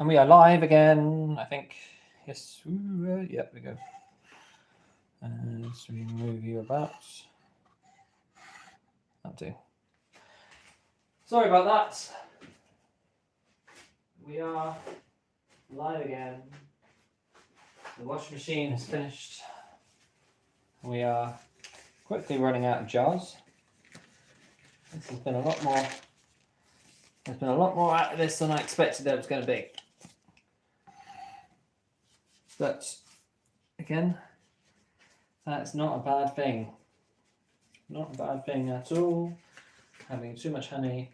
And we are live again, I think. Yes, yep, we go. And so we move you about. That'll do. Sorry about that. We are live again. The washing machine is finished. We are quickly running out of jars. This has been a lot more. There's been a lot more out of this than I expected there was going to be. But again, that's not a bad thing. Not a bad thing at all. Having too much honey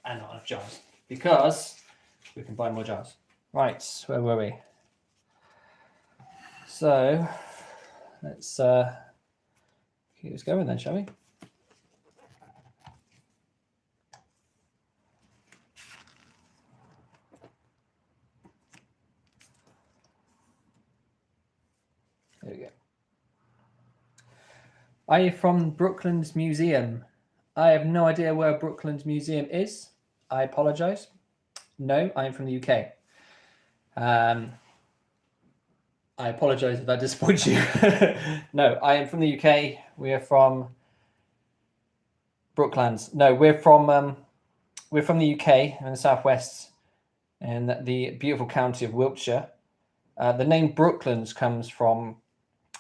and not enough jars, because we can buy more jars. Right, where were we? So let's keep this going then, shall we? There we go. Are you from Brooklands Museum? I have no idea where Brooklands Museum is. I apologise. No, I am from the UK. I apologise if that disappoints you. No, I am from the UK. We are from Brooklands. No, we're from the UK in the southwest, in the beautiful county of Wiltshire. The name Brooklands comes from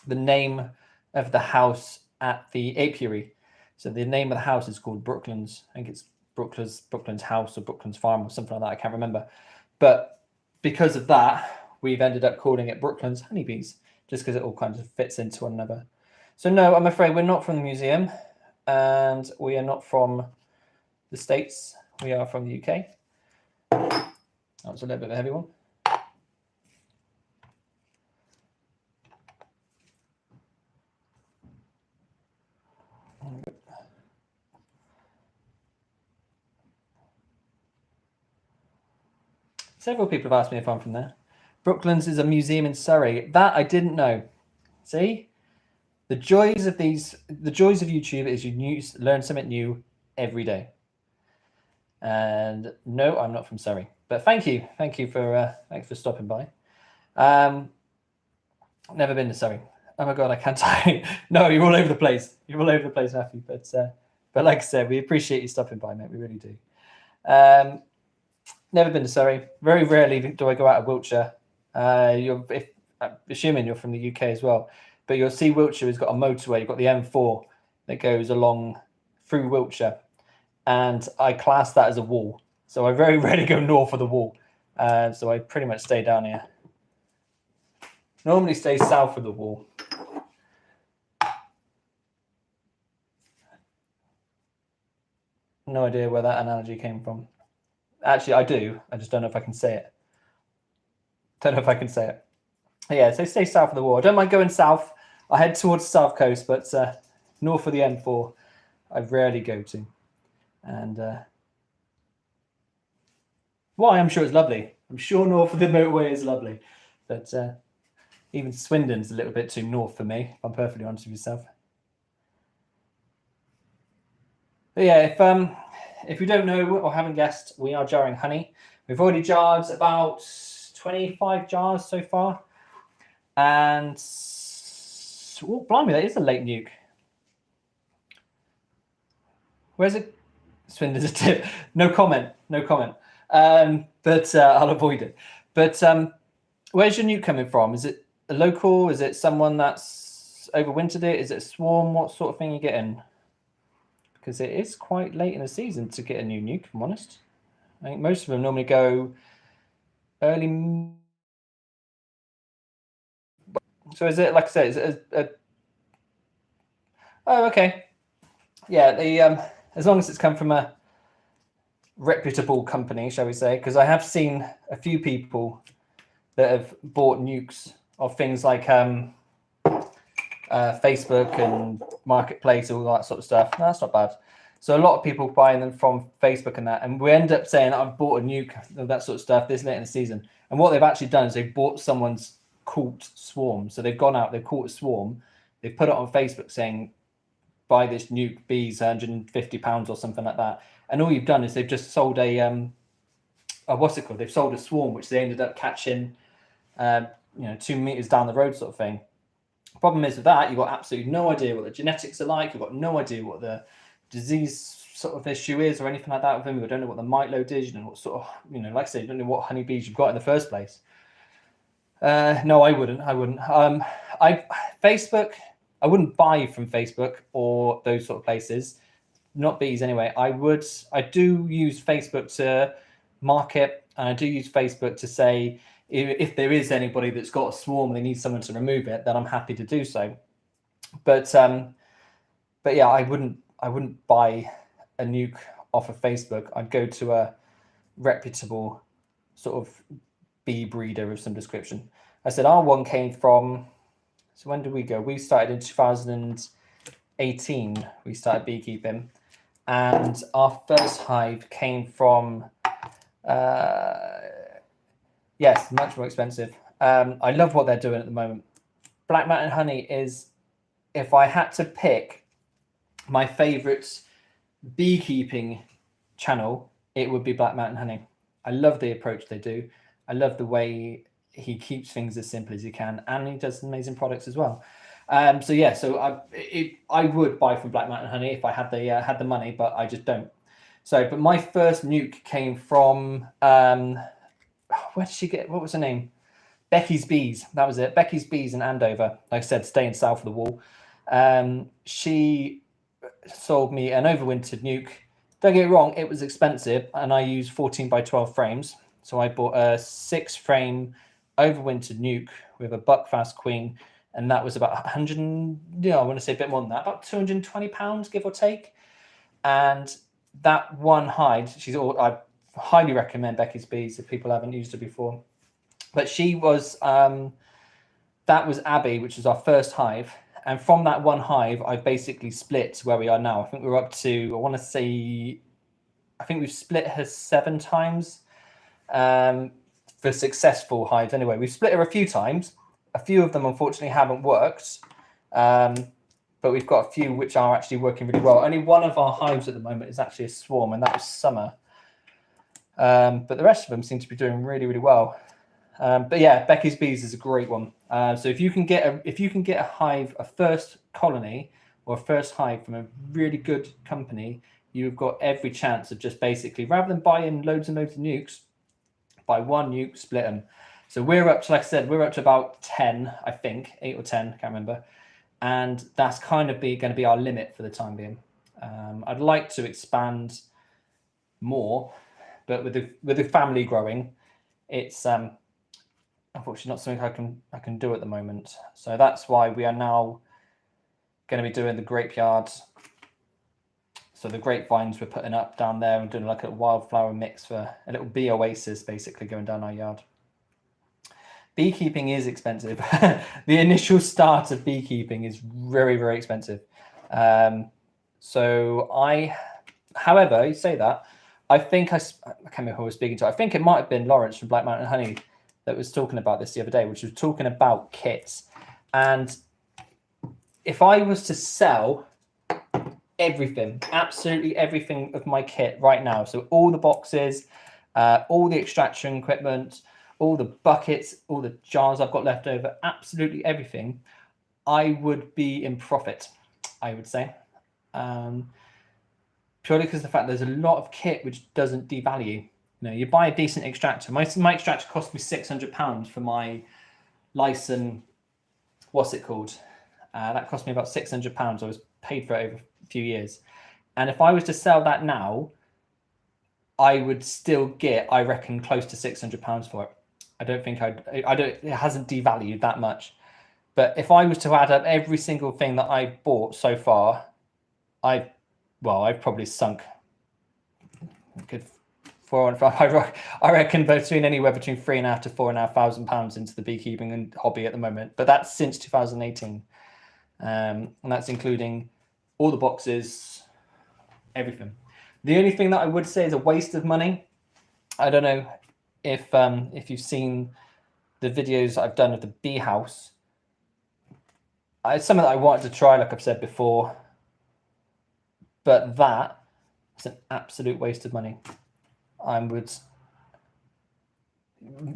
the name of the house at the apiary. So the name of the house is called Brooklands. I think it's Brooklands House or Brooklands Farm or something like that. I can't remember. But because of that, we've ended up calling it Brooklands Honeybees, just because it all kind of fits into one another. So no, I'm afraid we're not from the museum, and we are not from the States. We are from the UK. That was a little bit of a heavy one. Several people have asked me if I'm from there. Brooklands is a museum in Surrey. That I didn't know. See? The joys of YouTube is you learn something new every day. And no, I'm not from Surrey. But thanks for stopping by. Never been to Surrey. Oh my God, I can't tell. No, you're all over the place. You're all over the place, Matthew. But like I said, we appreciate you stopping by, mate. We really do. Never been to Surrey. Very rarely do I go out of Wiltshire. I'm assuming you're from the UK as well. But you'll see Wiltshire has got a motorway. You've got the M4 that goes along through Wiltshire. And I class that as a wall. So I very rarely go north of the wall. So I pretty much stay down here. Normally stay south of the wall. No idea where that analogy came from. Actually, I do. I just don't know if I can say it. Yeah, so stay south of the wall. I don't mind going south. I head towards the south coast, but north of the M4, I rarely go to. And well, I'm sure it's lovely. I'm sure north of the motorway is lovely. But even Swindon's a little bit too north for me, if I'm perfectly honest with yourself. But yeah, if you don't know or haven't guessed, we are jarring honey. We've already jarred about 25 jars so far. And, oh, blimey, that is a late nuke. Where's it? Swindon's a tip. No comment. But I'll avoid it. But where's your nuke coming from? Is it a local? Is it someone that's overwintered it? Is it a swarm? What sort of thing are you getting? Because it is quite late in the season to get a new nuke, if I'm honest. I think most of them normally go early. So is it, like I said, is it a oh, okay. Yeah, as long as it's come from a reputable company, shall we say, because I have seen a few people that have bought nukes of things like Facebook and Marketplace, all that sort of stuff. No, that's not bad. So a lot of people buying them from Facebook and that, and we end up saying, I've bought a nuke, that sort of stuff, this late in the season. And what they've actually done is they've bought someone's caught swarm. So they've gone out, they've caught a swarm, they've put it on Facebook saying, buy this nuke, bees, £150 or something like that. And all you've done is they've just sold a what's it called? They've sold a swarm, which they ended up catching, 2 meters down the road, sort of thing. Problem is with that, you've got absolutely no idea what the genetics are like. You've got no idea what the disease sort of issue is or anything like that with them. You don't know what the mite load is. You don't know what sort of, like I say, you don't know what honeybees you've got in the first place. No, I wouldn't. Facebook, I wouldn't buy from Facebook or those sort of places. Not bees anyway. I do use Facebook to market, and I do use Facebook to say if there is anybody that's got a swarm and they need someone to remove it, then I'm happy to do so. But yeah, I wouldn't buy a nuke off of Facebook. I'd go to a reputable sort of bee breeder of some description. I said our one came from. So when did we go? We started in 2018. We started beekeeping, and our first hive came from. Yes, much more expensive. I love what they're doing at the moment. Black Mountain Honey is, if I had to pick my favorite beekeeping channel, it would be Black Mountain Honey. I love the approach they do. I love the way he keeps things as simple as he can, and he does amazing products as well. So I would buy from Black Mountain Honey if I had the money, but I just don't. So, but my first nuke came from where did she get? What was her name? Becky's Bees. That was it. Becky's Bees in Andover. Like I said, staying south of the wall. She sold me an overwintered nuke. Don't get me wrong, it was expensive, and I used 14 by 12 frames. So I bought a 6-frame overwintered nuke with a buckfast queen, and that was about 100. I want to say a bit more than that, about £220, give or take. And that one hide, I highly recommend Becky's Bees if people haven't used it before. But she was, that was Abby, which was our first hive. And from that one hive, I basically split where we are now. I think we're up to, I think we've split her 7 times for successful hives. Anyway, we've split her a few times. A few of them, unfortunately, haven't worked. But we've got a few which are actually working really well. Only one of our hives at the moment is actually a swarm, and that was Summer. But the rest of them seem to be doing really, really well. But yeah, Becky's Bees is a great one. So if you can get a hive, a first colony or a first hive from a really good company, you've got every chance of just basically, rather than buying loads and loads of nukes, buy one nuke, split them. So we're up to, like I said, we're up to about 10, I think, 8 or 10, can't remember. And that's kind of going to be our limit for the time being. I'd like to expand more, but with the family growing, it's unfortunately not something I can do at the moment. So that's why we are now going to be doing the grape yards. So the grapevines we're putting up down there and doing like a wildflower mix for a little bee oasis, basically going down our yard. Beekeeping is expensive. The initial start of beekeeping is very, very expensive. However, you say that, I think I can't remember who I was speaking to. I think it might have been Lawrence from Black Mountain Honey that was talking about this the other day, which was talking about kits. And if I was to sell everything, absolutely everything of my kit right now, so all the boxes, all the extraction equipment, all the buckets, all the jars I've got left over, absolutely everything, I would be in profit, I would say. Purely because of the fact there's a lot of kit which doesn't devalue. You buy a decent extractor. My extractor cost me £600 for my Lyson, what's it called? That cost me about £600. I was paid for it over a few years. And if I was to sell that now, I would still get, I reckon, close to £600 for it. I don't think it hasn't devalued that much. But if I was to add up every single thing that I bought so far, I've probably sunk a good I reckon anywhere between £3,500 to £4,500 into the beekeeping and hobby at the moment. But that's since 2018. And that's including all the boxes, everything. The only thing that I would say is a waste of money. I don't know if you've seen the videos I've done of the bee house. It's something that I wanted to try, like I've said before, but that is an absolute waste of money.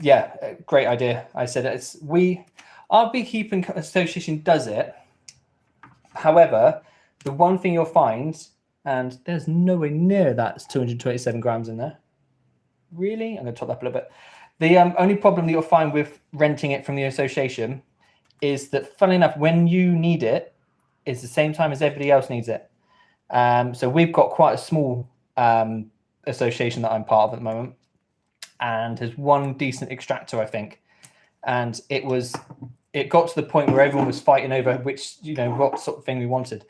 Yeah, great idea. I said our beekeeping association does it. However, the one thing you'll find, and there's nowhere near that's 227 grams in there. Really? I'm going to top that up a little bit. The only problem that you'll find with renting it from the association is that, funnily enough, when you need it, it's the same time as everybody else needs it. So we've got quite a small association that I'm part of at the moment, and there's one decent extractor, I think. And it got to the point where everyone was fighting over which, what sort of thing we wanted.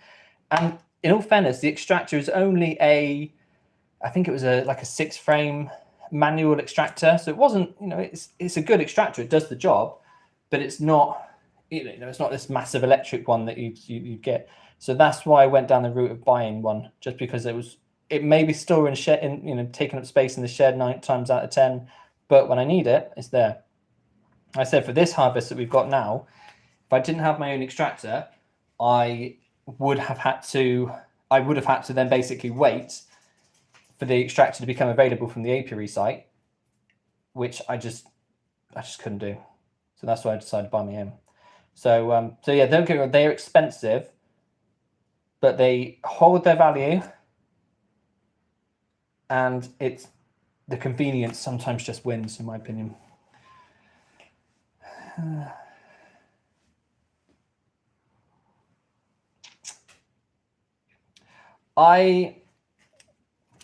And in all fairness, the extractor is only I think it was like a 6-frame manual extractor. So it wasn't, it's a good extractor. It does the job, but it's not, it's not this massive electric one that you get. So that's why I went down the route of buying one, just because it may be still in shed, taking up space in the shed 9 times out of 10, but when I need it, it's there. I said for this harvest that we've got now, if I didn't have my own extractor, I would have had to then basically wait for the extractor to become available from the apiary site, which I just couldn't do. So that's why I decided to buy my own. So yeah, don't get me wrong, they're expensive, but they hold their value, and it's the convenience sometimes just wins, in my opinion.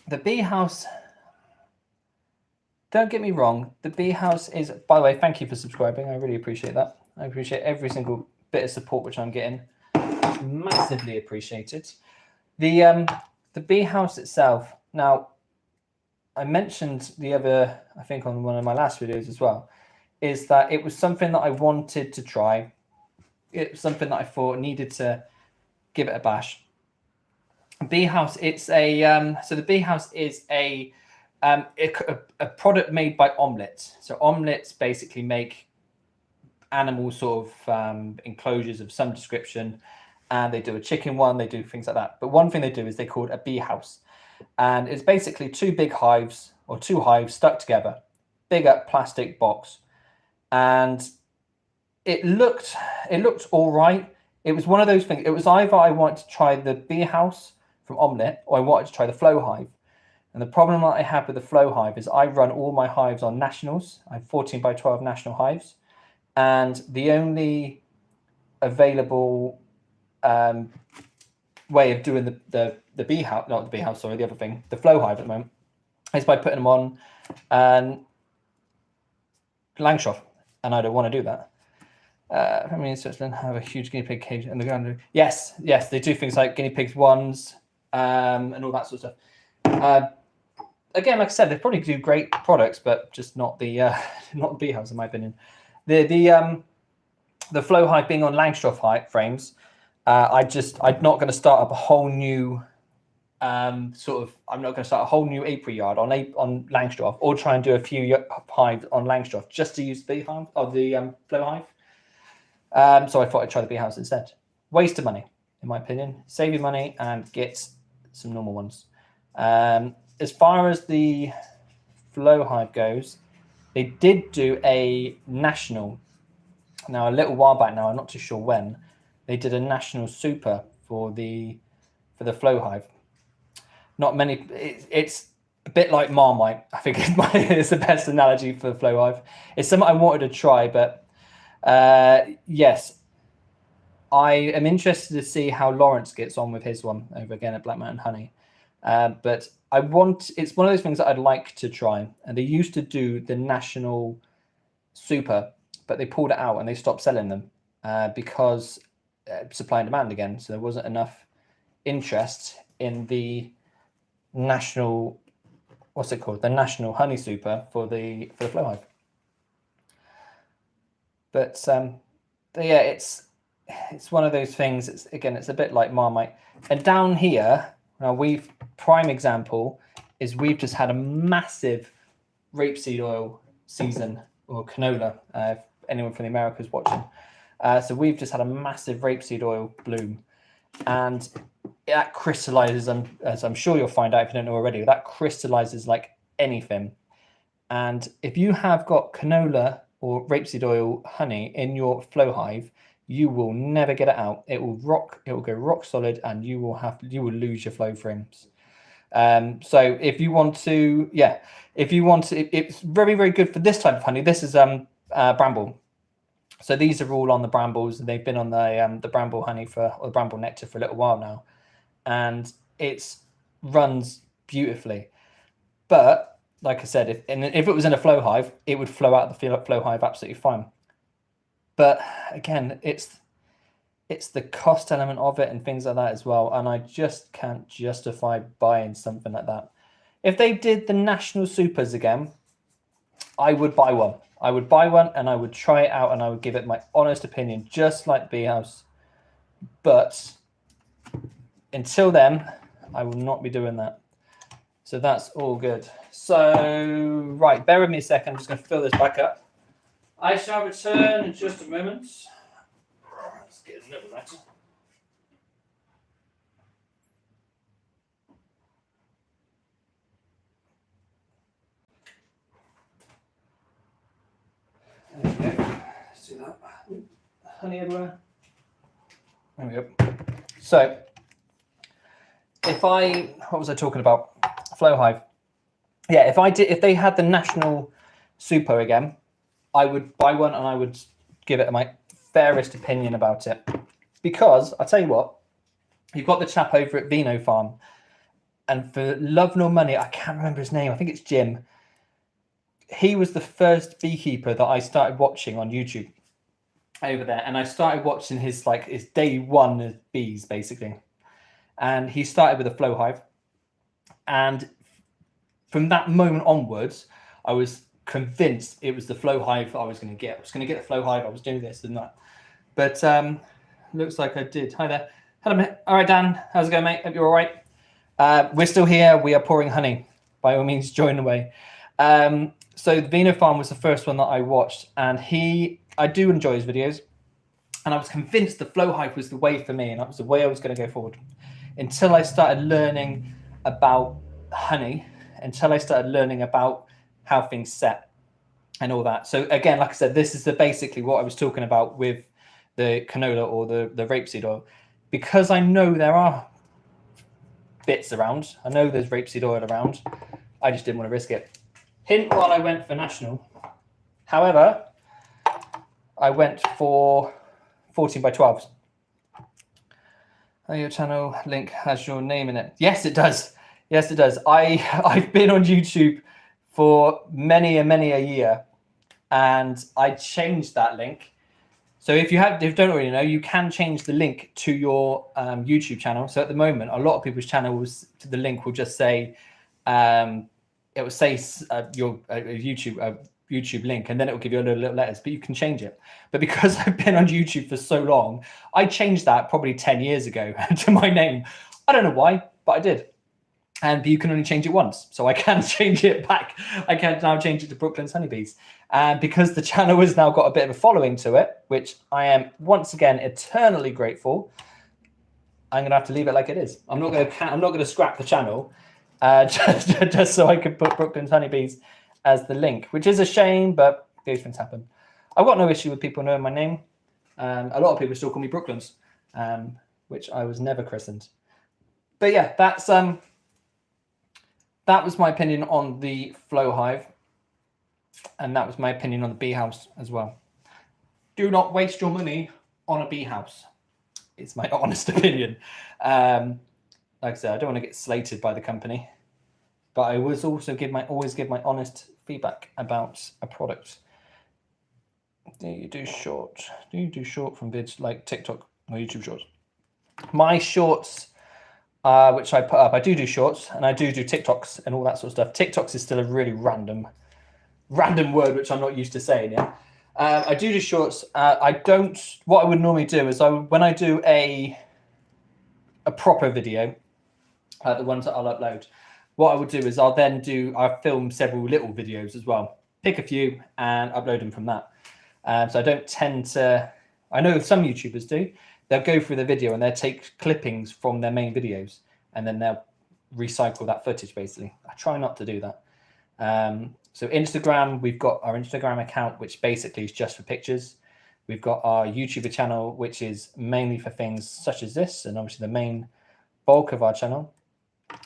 The bee house, don't get me wrong, the bee house is, by the way, thank you for subscribing. I really appreciate that. I appreciate every single bit of support which I'm getting. Massively appreciated. The bee house itself, now, I mentioned the other, I think on one of my last videos as well, is that it was something that I wanted to try. It was something that I thought needed to give it a bash. Bee house, it's so the bee house is a product made by Omelette. So Omelettes basically make animal sort of enclosures of some description, and they do a chicken one, they do things like that. But one thing they do is they call it a bee house, and it's basically 2 big hives, or 2 hives stuck together, bigger plastic box, and it looked all right. It was one of those things. It was either I wanted to try the bee house from Omelette, or I wanted to try the flow hive. And the problem that I have with the flow hive is I run all my hives on nationals. I have 14 by 12 national hives, and the only available way of doing the bee house, not the bee house, sorry, the other thing, the flow hive at the moment, is by putting them on Langstroth, and I don't want to do that. I mean, Switzerland have a huge guinea pig cage in the ground. Yes, they do things like guinea pigs ones and all that sort of stuff. Again, like I said, they probably do great products, but just not the not the bee house, in my opinion. The flow hive being on Langstroth height frames, I'm not going to start up a whole new I'm not going to start a whole new apiary yard on Langstroth, or try and do a few hives on Langstroth just to use the hive or the flow hive. So I thought I'd try the bee house instead. Waste of money, in my opinion. Save your money and get some normal ones. As far as the flow hive goes, they did do a national. Now, a little while back now, I'm not too sure when, they did a national super for the flow hive. Not many. It's a bit like Marmite. I think it's the best analogy for the flow hive. It's something I wanted to try, but yes, I am interested to see how Lawrence gets on with his one over again at Black Mountain Honey. But it's one of those things that I'd like to try. And they used to do the national super, but they pulled it out and they stopped selling them because supply and demand again. So there wasn't enough interest in the national, what's it called? The national honey super for the flow hive. But yeah, it's one of those things. It's a bit like Marmite. And down here, now prime example is we've just had a massive rapeseed oil season, or canola, if anyone from the Americas watching. So we've just had a massive rapeseed oil bloom, and that crystallizes, as I'm sure you'll find out if you don't know already, that crystallizes like anything. And if you have got canola or rapeseed oil honey in your flow hive, you will never get it out. It will go rock solid, and you will lose your flow frames. So if you want to, it's very, very good for this type of honey. This is bramble. So these are all on the brambles, and they've been on the bramble honey or the bramble nectar for a little while now, and it runs beautifully. But like I said, if it was in a flow hive, it would flow out the flow hive absolutely fine. But again, it's the cost element of it and things like that as well, and I just can't justify buying something like that. If they did the national supers again, I would buy one. I would buy one and I would try it out and I would give it my honest opinion, just like Bee House. But until then, I will not be doing that. So that's all good. So, right, bear with me a second. I'm just going to fill this back up. I shall return in just a moment. Let's get a little better. There we go. Let's do that. Honey everywhere. There we go. So, what was I talking about? Flow hive. Yeah, if they had the national super again, I would buy one and I would give it my fairest opinion about it. Because I'll tell you what, you've got the chap over at Vino Farm, and for love nor money, I can't remember his name. I think it's Jim. He was the first beekeeper that I started watching on YouTube over there, and I started watching his day one of bees basically, and he started with a flow hive, and from that moment onwards, I was convinced it was the flow hive I was going to get. I was going to get the flow hive. I was doing this and that, but looks like I did. Hi there. Hello, mate. All right, Dan. How's it going, mate? Hope you're all right. We're still here. We are pouring honey. By all means, join away. So the Vino Farm was the first one that I watched, and I do enjoy his videos, and I was convinced the flow hive was the way for me, and that was the way I was going to go forward. Until I started learning about honey, until I started learning about how things set and all that. So again, like I said, this is basically what I was talking about with the canola or the rapeseed oil, because I know there are bits around. I know there's rapeseed oil around. I just didn't want to risk it. Hint while I went for national. However, I went for 14 by 12s. Oh, your channel link has your name in it. Yes, it does. Yes, it does. I've been on YouTube for many a year, and I changed that link. So if you don't already know, you can change the link to your YouTube channel. So at the moment, a lot of people's channels, the link will just say, it will say your YouTube link, and then it will give you a little letters, but you can change it. But because I've been on YouTube for so long, I changed that probably 10 years ago to my name. I don't know why, but I did. And you can only change it once. So I can change it back. I can now change it to Brooklyn's Honeybees. And because the channel has now got a bit of a following to it, which I am once again eternally grateful, I'm gonna have to leave it like it is. I'm not gonna scrap the channel just so I could put Brooklyn's Honeybees as the link, which is a shame, but these things happen. I've got no issue with people knowing my name. A lot of people still call me Brooklyn's, which I was never christened. But yeah, that was my opinion on the flow hive, and that was my opinion on the bee house as well. Do not waste your money on a bee house. It's my honest opinion. Like I said, I don't want to get slated by the company, but I always also always give my honest feedback about a product. Do you do short? Do you do short from vids like TikTok or YouTube Shorts? My shorts, which I put up, I do shorts, and I do TikToks and all that sort of stuff. TikToks is still a really random word, which I'm not used to saying. Yeah, I do shorts. What I would normally do is when I do a proper video, the ones that I'll upload, what I would do is I'll film several little videos as well, pick a few and upload them from that. So I don't tend to. I know some YouTubers do. They'll go through the video and they'll take clippings from their main videos and then they'll recycle that footage basically. I try not to do that. So Instagram, we've got our Instagram account, which basically is just for pictures. We've got our YouTube channel, which is mainly for things such as this, and obviously the main bulk of our channel.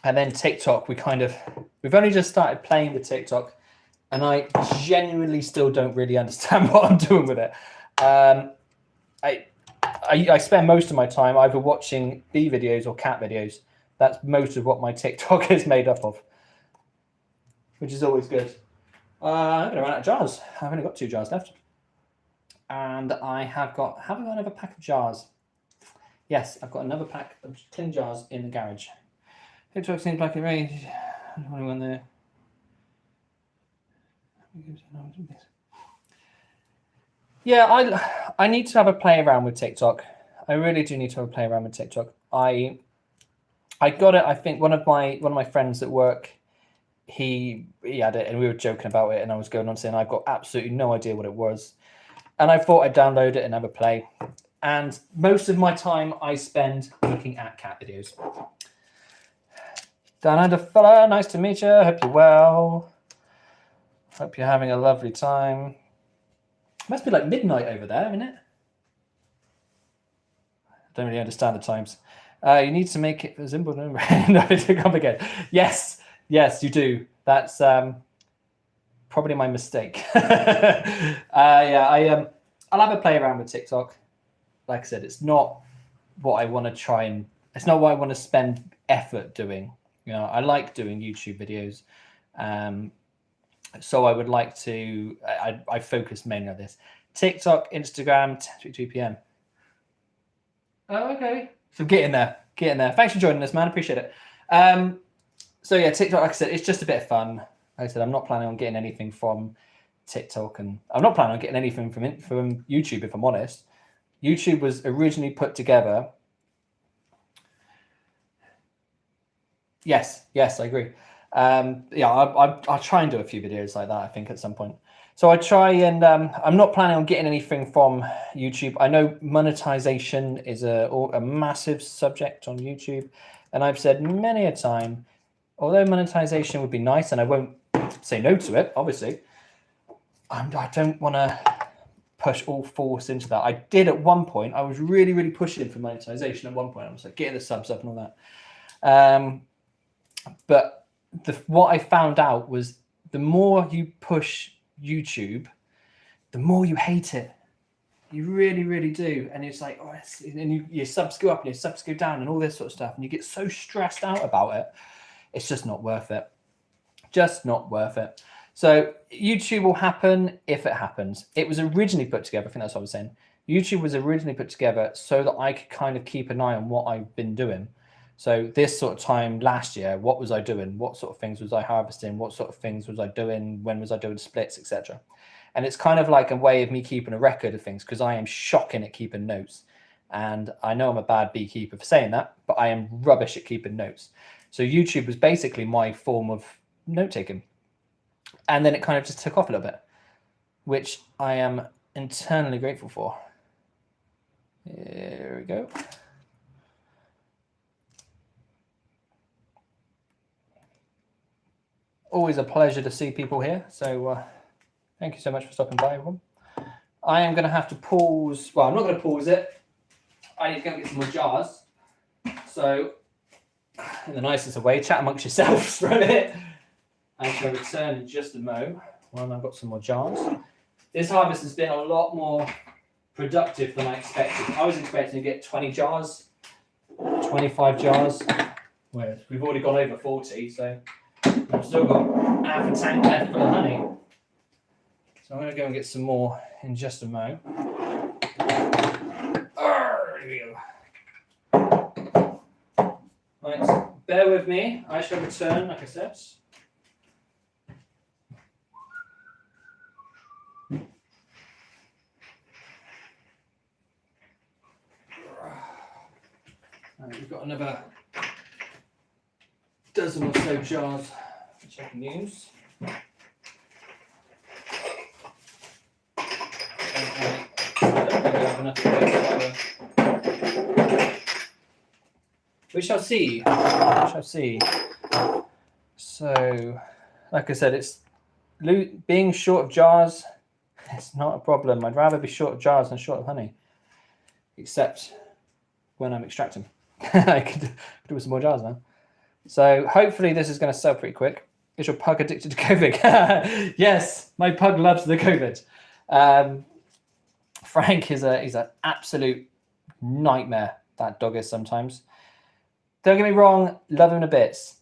And then TikTok, we've only just started playing with TikTok, and I genuinely still don't really understand what I'm doing with it. I spend most of my time either watching bee videos or cat videos. That's most of what my TikTok is made up of, which is always good. I'm going to run out of jars. I've only got 2 jars left. And have I got another pack of jars? Yes, I've got another pack of tin jars in the garage. TikTok seems like a range. Anyone there? Yeah, I need to have a play around with TikTok. I really do need to have a play around with TikTok. I got it. I think one of my friends at work, he had it, and we were joking about it, and I was going on saying I've got absolutely no idea what it was, and I thought I'd download it and have a play. And most of my time I spend looking at cat videos. Down under fella, nice to meet you. Hope you're well. Hope you're having a lovely time. It must be like midnight over there, isn't it? I don't really understand the times. You need to make it visible. No, to come again. Yes, you do. That's probably my mistake. I'll have a play around with TikTok. Like I said, it's not what I want to try and it's not what I want to spend effort doing. You know, I like doing YouTube videos. So I would like to, I focus mainly on this. TikTok, Instagram, 10:32 p.m. Oh, okay. So get in there. Thanks for joining us, man. Appreciate it. So yeah, TikTok, like I said, it's just a bit of fun. Like I said, I'm not planning on getting anything from TikTok, and I'm not planning on getting anything from YouTube, if I'm honest. YouTube was originally put together. Yes, I agree. I'll try and do a few videos like that, I think, at some point. So I try and I'm not planning on getting anything from YouTube. I know monetization is a massive subject on YouTube, and I've said many a time, although monetization would be nice, and I won't say no to it, obviously, I don't want to push all force into that. I did at one point. I was really, really pushing for monetization at one point. I was like getting the subs up and all that. But what I found out was the more you push YouTube, the more you hate it. You really, really do. And it's like, and your subs go up and your subs go down and all this sort of stuff. And you get so stressed out about it. It's just not worth it. Just not worth it. So YouTube will happen if it happens. It was originally put together, I think that's what I was saying. YouTube was originally put together so that I could kind of keep an eye on what I've been doing. So this sort of time last year, what was I doing? What sort of things was I harvesting? What sort of things was I doing? When was I doing splits, etc.? And it's kind of like a way of me keeping a record of things, because I am shocking at keeping notes. And I know I'm a bad beekeeper for saying that, but I am rubbish at keeping notes. So YouTube was basically my form of note-taking. And then it kind of just took off a little bit, which I am internally grateful for. Here we go. Always a pleasure to see people here. So thank you so much for stopping by, everyone. I am going to have to pause. Well, I'm not going to pause it. I need to go get some more jars. So in the nicest of way, chat amongst yourselves for a minute. I shall return in just a mo when I've got some more jars. This harvest has been a lot more productive than I expected. I was expecting to get 20 jars, 25 jars. Whereas we've already gone over 40, so I've still got half a tank left full of honey. So I'm going to go and get some more in just a mo. Here we go. Right, bear with me. I shall return, like I said. We've got another dozen or so jars which I can use. We shall see. So, like I said, it's being short of jars, it's not a problem. I'd rather be short of jars than short of honey. Except when I'm extracting. I could do with some more jars now. So hopefully this is going to sell pretty quick. Is your pug addicted to COVID? Yes, my pug loves the COVID. Frank he's an absolute nightmare. That dog is sometimes. Don't get me wrong, love him to bits,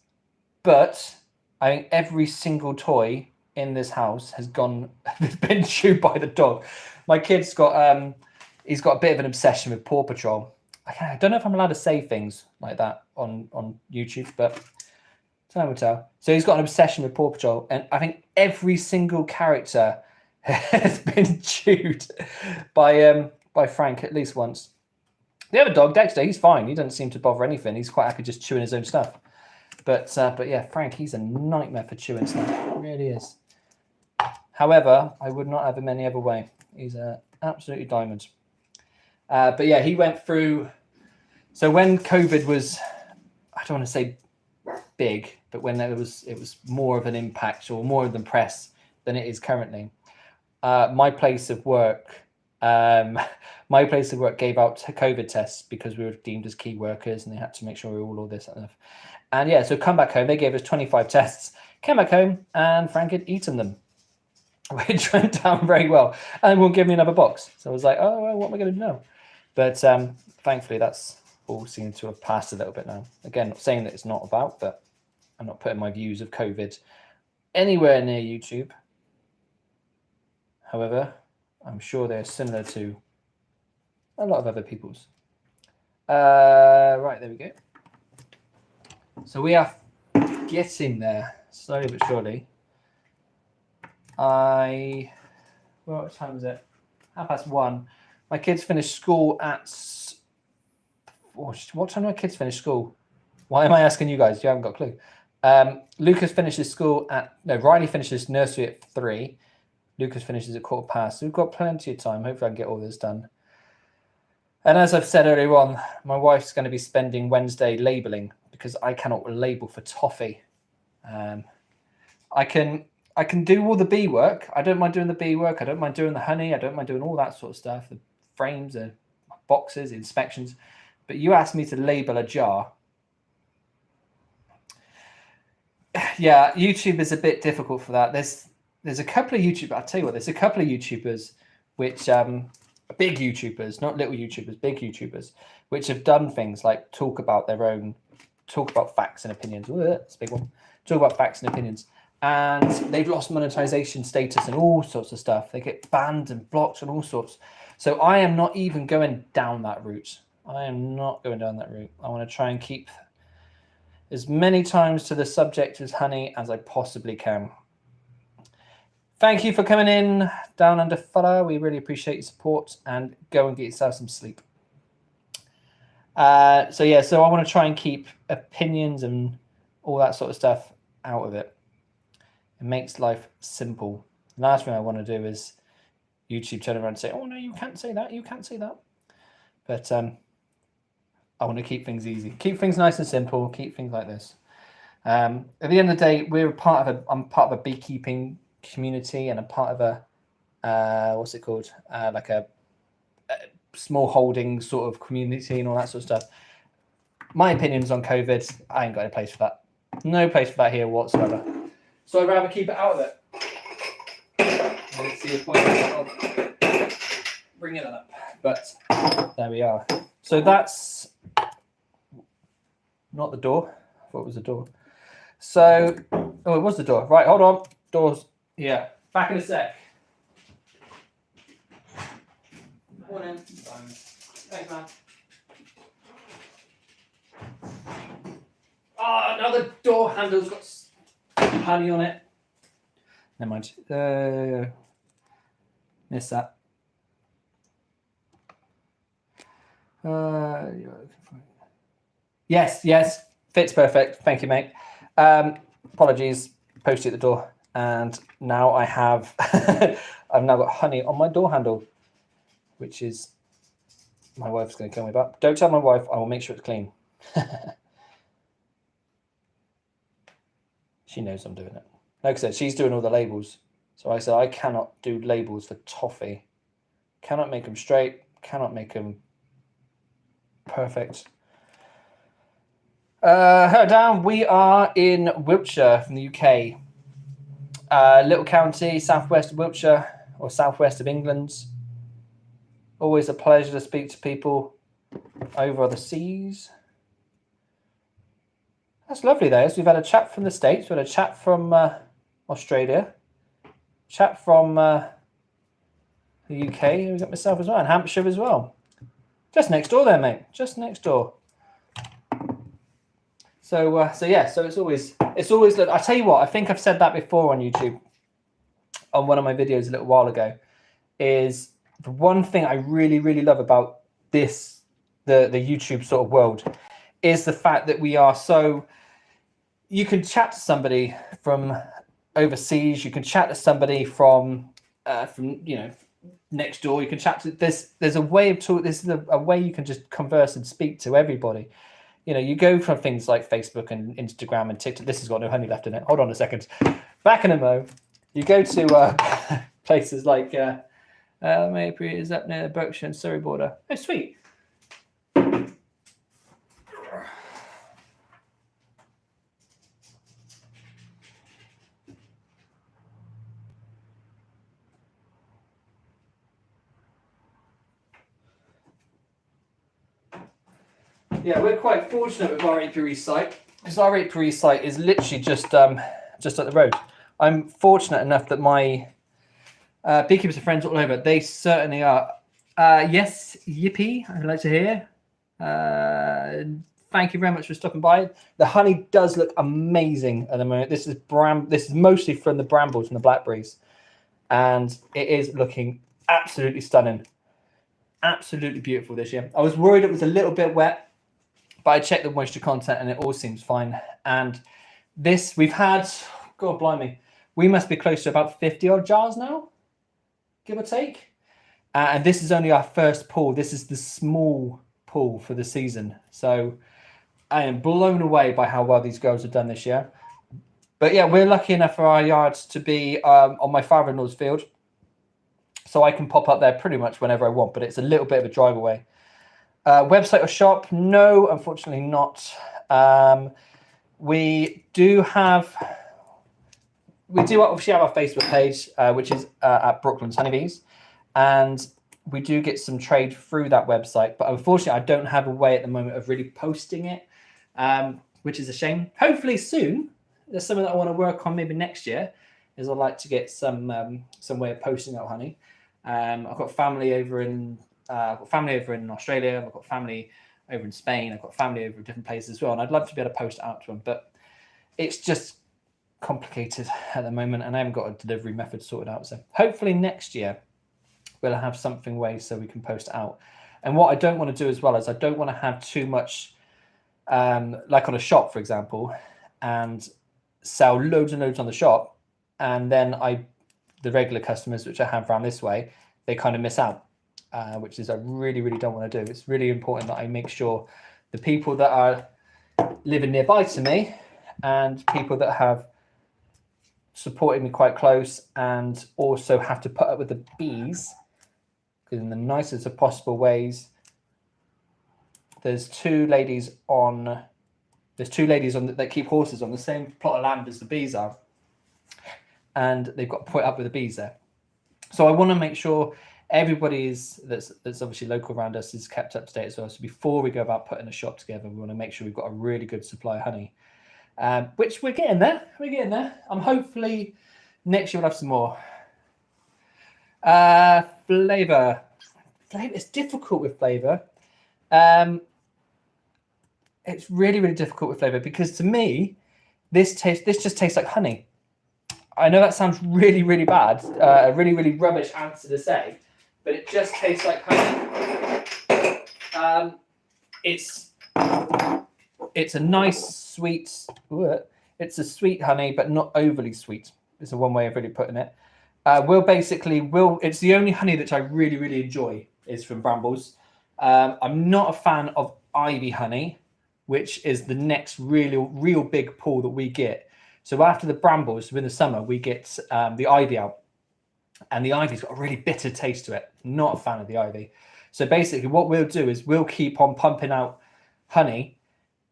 but I think every single toy in this house has been chewed by the dog. My kid's got he's got a bit of an obsession with Paw Patrol. I don't know if I'm allowed to say things like that on YouTube, but time will tell. So he's got an obsession with Paw Patrol, and I think every single character has been chewed by Frank at least once. The other dog, Dexter, he's fine. He doesn't seem to bother anything. He's quite happy just chewing his own stuff. But yeah, Frank, he's a nightmare for chewing stuff. He really is. However, I would not have him any other way. He's an absolutely diamond. But yeah, he went through. So when COVID was, I don't want to say big, but when it was more of an impact or more of the press than it is currently. My place of work gave out COVID tests because we were deemed as key workers, and they had to make sure we were all this stuff. And yeah, so come back home. They gave us 25 tests. Came back home, and Frank had eaten them, which went down very well, and won't give me another box. So I was like, oh, well, what am I going to do now? But thankfully, that's all seemed to have passed a little bit now. Again, not saying that it's not about, but I'm not putting my views of COVID anywhere near YouTube. However, I'm sure they're similar to a lot of other people's. Right, there we go. So we are getting there, slowly but surely. What time is it? 1:30. My kids finish school at... What time do my kids finish school? Why am I asking you guys? You haven't got a clue. Lucas finishes school at... No, Riley finishes nursery at 3. Lucas finishes at 1:15. So we've got plenty of time. Hopefully I can get all this done. And as I've said earlier on, my wife's going to be spending Wednesday labelling because I cannot label for toffee. I can do all the bee work. I don't mind doing the bee work. I don't mind doing the honey. I don't mind doing all that sort of stuff. The frames, the boxes, the inspections. But you asked me to label a jar. Yeah, YouTube is a bit difficult for that. There's a couple of YouTubers. I'll tell you what. There's a couple of YouTubers which big YouTubers, not little YouTubers, big YouTubers, which have done things like talk about facts and opinions. Ooh, that's a big one. Talk about facts and opinions. And they've lost monetization status and all sorts of stuff. They get banned and blocked and all sorts. So I am not even going down that route. I am not going down that route. I want to try and keep as many times to the subject as honey as I possibly can. Thank you for coming in, Down Under Fella. We really appreciate your support, and go and get yourself some sleep. So I want to try and keep opinions and all that sort of stuff out of it. It makes life simple. The last thing I want to do is YouTube turn around and say, oh, no, you can't say that. You can't say that. But I want to keep things easy. Keep things nice and simple. Keep things like this. At the end of the day, I'm part of a beekeeping community and a part of a what's it called, like a small holding sort of community and all that sort of stuff. My opinions on COVID, I ain't got any place for that. No place for that here whatsoever. So I'd rather keep it out of it. I don't see a point of bringing it up, but there we are. So that's not the door. I thought it was the door. So, oh, it was the door. Right, hold on. Doors. Yeah, back in a sec. Morning. Thanks, man. Oh, now the door handle's got honey on it. Never mind. Missed that. Yes. Fits perfect. Thank you, mate. Apologies. Posted at the door. And now I have, I've now got honey on my door handle, which is, my wife's going to kill me about. Don't tell my wife, I will make sure it's clean. She knows I'm doing it. Like I said, she's doing all the labels. So I said, I cannot do labels for toffee. Cannot make them straight. Cannot make them perfect. Hello, Dan. We are in Wiltshire from the UK. Little county, southwest of Wiltshire, or southwest of England. Always a pleasure to speak to people over the seas. That's lovely, though. So we've had a chat from the States, we've had a chat from Australia, chat from the UK. We've got myself as well, and Hampshire as well. Just next door there, mate. Just next door. So yeah. So it's always. I tell you what. I think I've said that before on YouTube, on one of my videos a little while ago. Is the one thing I really, really love about this, the YouTube sort of world, is the fact that we are so. You can chat to somebody from overseas. You can chat to somebody from next door. You can chat to this. There's a way of talk. This is a way you can just converse and speak to everybody. You go from things like Facebook and Instagram and TikTok. This has got no honey left in it. Hold on a second. Back in a mo. You go to places like Maybury is up near the Berkshire and Surrey border. Oh, sweet. Yeah, we're quite fortunate with our apiary site, because our apiary site is literally just up the road. I'm fortunate enough that my beekeepers are friends all over. They certainly are. Yes, yippee, I'd like to hear. Thank you very much for stopping by. The honey does look amazing at the moment. This is mostly from the brambles and the blackberries, and it is looking absolutely stunning. Absolutely beautiful this year. I was worried it was a little bit wet, but I checked the moisture content and it all seems fine. And this, we've had, God blimey, we must be close to about 50 odd jars now, give or take. And this is only our first pull. This is the small pull for the season. So I am blown away by how well these girls have done this year. But yeah, we're lucky enough for our yards to be on my father-in-law's field. So I can pop up there pretty much whenever I want, but it's a little bit of a drive away. Website or shop? No, unfortunately not. We do obviously have our Facebook page, which is at Brooklands Honeybees, and we do get some trade through that website. But unfortunately, I don't have a way at the moment of really posting it, which is a shame. Hopefully soon. There's something that I want to work on maybe next year. Is I'd like to get some way of posting out honey. I've got family over in Australia. I've got family over in Spain. I've got family over in different places as well, and I'd love to be able to post it out to them, but it's just complicated at the moment, and I haven't got a delivery method sorted out. So hopefully next year we'll have something way so we can post it out. And what I don't want to do as well is I don't want to have too much, like on a shop, for example, and sell loads and loads on the shop, and then the regular customers which I have around this way, they kind of miss out. Which is I really, really don't want to do. It's really important that I make sure the people that are living nearby to me and people that have supported me quite close and also have to put up with the bees in the nicest of possible ways. There's two ladies that keep horses on the same plot of land as the bees are, and they've got to put up with the bees there. So I want to make sure everybody that's obviously local around us is kept up to date as well. So before we go about putting a shop together, we want to make sure we've got a really good supply of honey, which we're getting there. I'm hopefully next year we'll have some more. Flavor. It's difficult with flavor. It's really, really difficult with flavor because to me, this just tastes like honey. I know that sounds really, really bad, a really, really rubbish answer to say, but it just tastes like honey. It's a nice sweet. It's a sweet honey, but not overly sweet. Is a one way of really putting it. It's the only honey that I really, really enjoy is from brambles. I'm not a fan of ivy honey, which is the next real big pull that we get. So after the brambles in the summer, we get the ivy out. and the ivy's got a really bitter taste to it. Not a fan of the ivy. So basically what we'll do is we'll keep on pumping out honey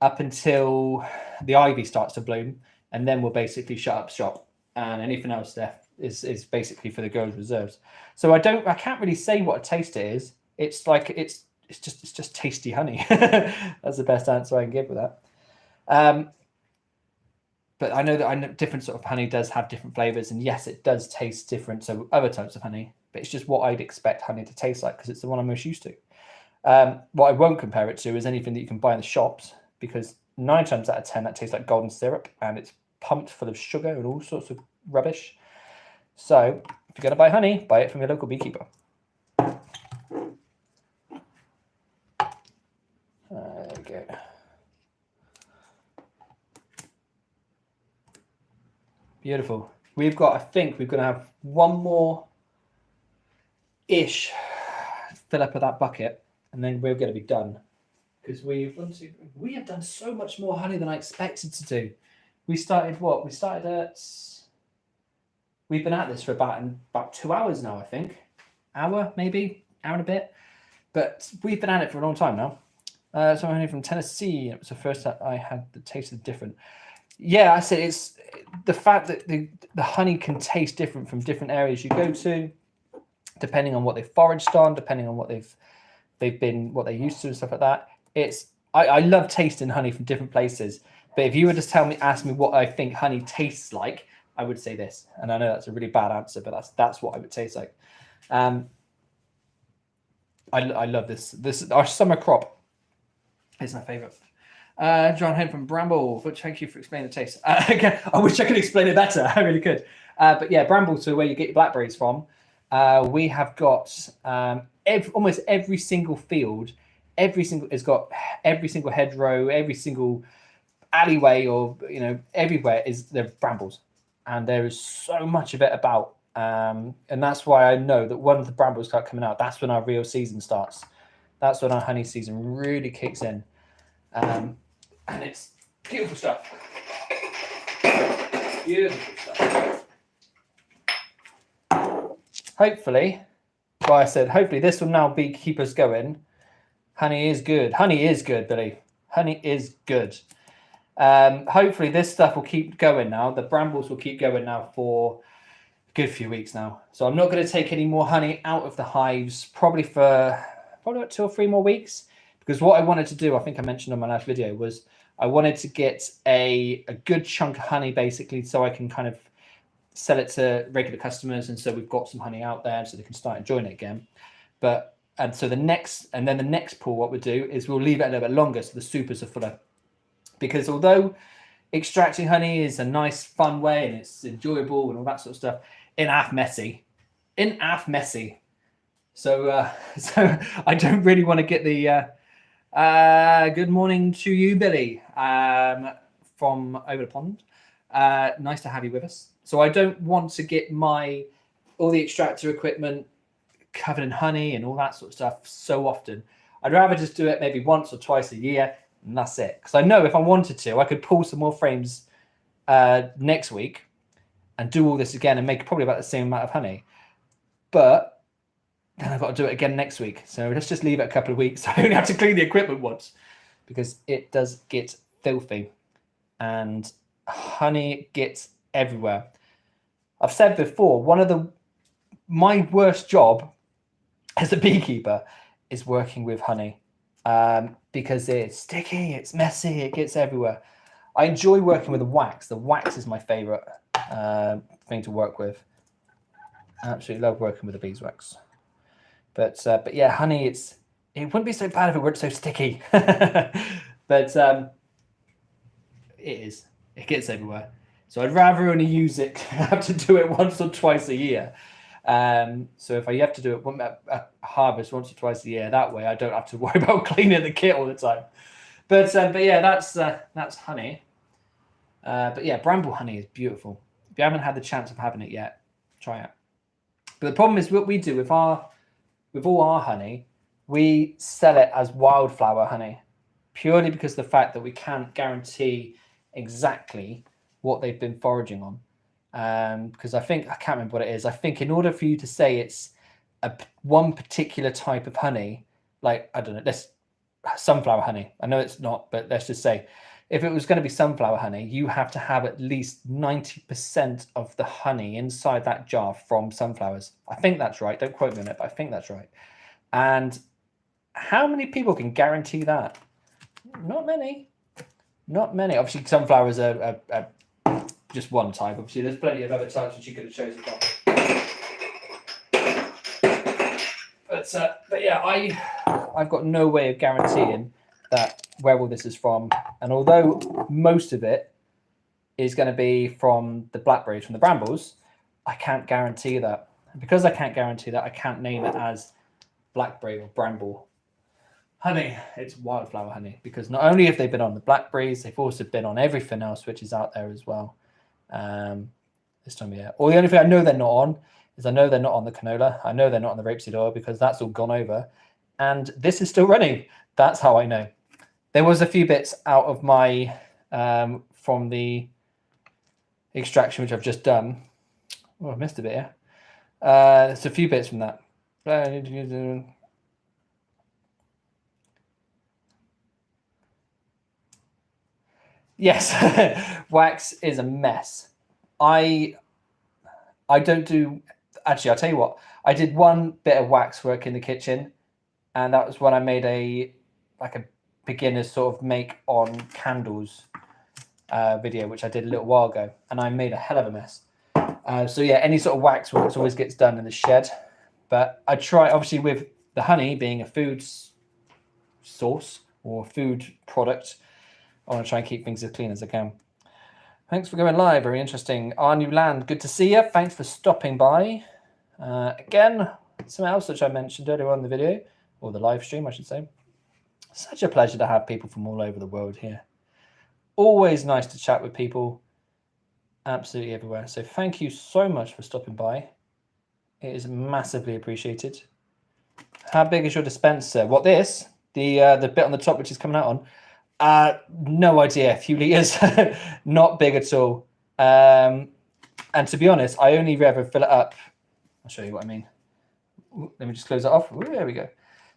up until the ivy starts to bloom, and then we'll basically shut up shop, and anything else left is basically for the girls' reserves. So I can't really say what a taste it is. It's like it's just tasty honey. That's the best answer I can give with that. But I know different sort of honey does have different flavors, and yes, it does taste different. So other types of honey, but it's just what I'd expect honey to taste like because it's the one I'm most used to. What I won't compare it to is anything that you can buy in the shops, because 9 times out of 10 that tastes like golden syrup and it's pumped full of sugar and all sorts of rubbish. So if you're going to buy honey, buy it from your local beekeeper. There we go. Beautiful. We've got, I think we're going to have one more ish fill up of that bucket, and then we're going to be done, because we have done so much more honey than I expected to do. We started what? We've been at this for about 2 hours now, I think. Hour, maybe, hour and a bit. But we've been at it for a long time now. So I'm honey from Tennessee. It was the first time I had the taste of different. Yeah, I said it's the fact that the honey can taste different from different areas you go to, depending on what they've foraged on, depending on what they've been, what they're used to and stuff like that. I love tasting honey from different places. But if you were to ask me what I think honey tastes like, I would say this. And I know that's a really bad answer, but that's what I would taste like. I love this. Our summer crop is my favorite. John Hen from Bramble, which thank you for explaining the taste. Again, I wish I could explain it better. I really could. But yeah, Bramble, to where you get your blackberries from. We have got almost every single field, has got every single hedgerow, every single alleyway, or everywhere is there brambles, and there is so much of it about. And that's why I know that when the brambles start coming out, that's when our real season starts. That's when our honey season really kicks in. And it's beautiful stuff. Beautiful stuff. Hopefully, well, I said, hopefully this will now keep us going. Honey is good. Honey is good, Billy. Honey is good. Hopefully this stuff will keep going now. The brambles will keep going now for a good few weeks now. So I'm not going to take any more honey out of the hives, probably about 2 or 3 more weeks. Because what I wanted to do, I think I mentioned on my last video, was I wanted to get a good chunk of honey, basically, so I can kind of sell it to regular customers, and so we've got some honey out there so they can start enjoying it again. And then the next pool, what we'll do is we'll leave it a little bit longer so the supers are fuller. Because although extracting honey is a nice, fun way and it's enjoyable and all that sort of stuff, in half messy. So I don't really want to get the good morning to you, Billy, from over the pond. Nice to have you with us. So I don't want to get all the extractor equipment covered in honey and all that sort of stuff so often. I'd rather just do it maybe once or twice a year, and that's it. Because I know if I wanted to, I could pull some more frames next week and do all this again and make probably about the same amount of honey. But then I've got to do it again next week. So let's just leave it a couple of weeks. I only have to clean the equipment once, because it does get filthy and honey gets everywhere. I've said before, my worst job as a beekeeper is working with honey, because it's sticky, it's messy, it gets everywhere. I enjoy working with the wax. The wax is my favorite thing to work with. I absolutely love working with the beeswax. But yeah, honey, it wouldn't be so bad if it weren't so sticky. But it gets everywhere. So I'd rather only use it, have to do it once or twice a year. So if I have to do it a harvest once or twice a year, that way I don't have to worry about cleaning the kit all the time. But yeah, that's honey. But yeah, bramble honey is beautiful. If you haven't had the chance of having it yet, try it. But the problem is what we do with all our honey, we sell it as wildflower honey, purely because of the fact that we can't guarantee exactly what they've been foraging on. because I can't remember what it is. I think in order for you to say it's one particular type of honey, like, I don't know, let's sunflower honey. I know it's not, but let's just say if it was going to be sunflower honey, you have to have at least 90% of the honey inside that jar from sunflowers. I think that's right. Don't quote me on it, but I think that's right. And how many people can guarantee that? Not many. Not many. Obviously, sunflowers are just one type. Obviously, there's plenty of other types which you could have chosen from. But yeah, I've got no way of guaranteeing that where all this is from. And although most of it is going to be from the blackberries, from the brambles, I can't guarantee that. And because I can't guarantee that, I can't name it as blackberry or bramble honey. It's wildflower honey, because not only have they been on the blackberries, they've also been on everything else which is out there as well. This time of year. Or the only thing I know they're not on is I know they're not on the canola. I know they're not on the rapeseed oil because that's all gone over. And this is still running. That's how I know. There was a few bits out of my, from the extraction, which I've just done. Oh, I missed a bit here. There's a few bits from that. Yes, wax is a mess. I don't do, actually, I'll tell you what, I did one bit of wax work in the kitchen, and that was when I made a beginner's sort of make on candles video, which I did a little while ago, and I made a hell of a mess. So yeah, any sort of wax work always gets done in the shed, but I try, obviously with the honey being a food source or food product, I want to try and keep things as clean as I can. Thanks for going live. Very interesting. Our new land. Good to see you. Thanks for stopping by. Again, something else which I mentioned earlier on in the video, or the live stream, I should say. Such a pleasure to have people from all over the world here. Always nice to chat with people absolutely everywhere. So thank you so much for stopping by. It is massively appreciated. How big is your dispenser? What, this? The bit on the top which is coming out on? No idea. A few liters. Not big at all. And to be honest, I only ever fill it up. I'll show you what I mean. Ooh, let me just close that off. Ooh, there we go.